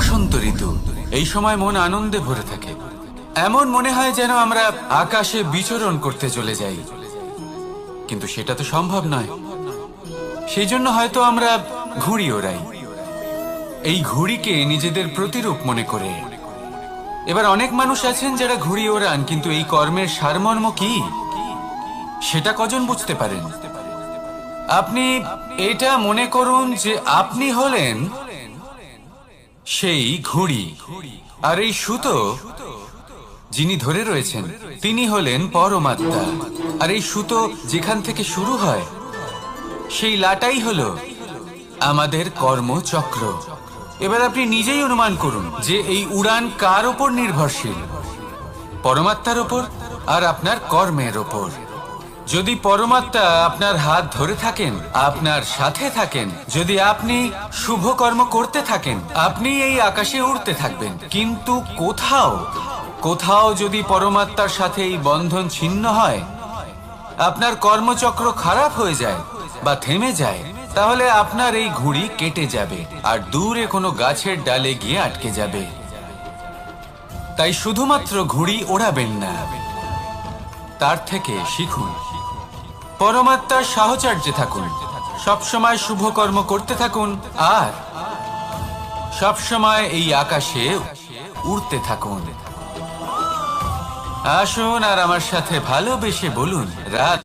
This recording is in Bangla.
বসন্ত ঋতু। এই সময় মন আনন্দে ভরে থাকে। এমন মনে হয় যেন আমরা আকাশে বিচরণ করতে চলে যাই, কিন্তু সেটা তো সম্ভব নয়। সেই জন্য হয়তো আমরা ঘুড়ি ওড়াই, এই ঘুড়িকে নিজেদের প্রতিরূপ মনে করে। এবার অনেক মানুষ আছেন যারা ঘুড়ি ওড়ান, কিন্তু এই কর্মের সারমর্ম কি সেটা কজন বুঝতে পারেন? আপনি এটা মনে করুন যে আপনি হলেন সেই ঘুড়ি, আর এই সুতো যিনি ধরে রয়েছেন তিনি হলেন পরমাত্মা। আর এই সুতো যেখান থেকে শুরু হয় সেই লাটাই হলো আমাদের কর্মচক্র। এবার আপনি নিজেই অনুমান করুন যে এই উড়ান কার ওপর নির্ভরশীল? পরমাত্মার ওপর আর আপনার কর্মের ওপর। যদি পরমাত্মা আপনার হাত ধরে থাকেন, আপনার সাথে থাকেন, যদি আপনি শুভ কর্ম করতে থাকেন, আপনি এই আকাশে উড়তে থাকবেন। কিন্তু কোথাও কোথাও যদি পরমাত্মার সাথে এই বন্ধন ছিন্ন হয়, আপনার কর্মচক্র খারাপ হয়ে যায় বা থেমে যায়, তাহলে আপনার এই ঘুড়ি কেটে যাবে আর দূরে কোনো গাছের ডালে গিয়ে আটকে যাবে। তাই শুধুমাত্র ঘুড়ি ওড়াবেন না, তার থেকে শিখুন, পরমাত্মার সাহচর্যে থাকুন, সবসময় শুভ কর্ম করতে থাকুন আর সবসময় এই আকাশে উড়তে থাকুন। আসুন আর আমার সাথে ভালোবেসে বলুন, রাত।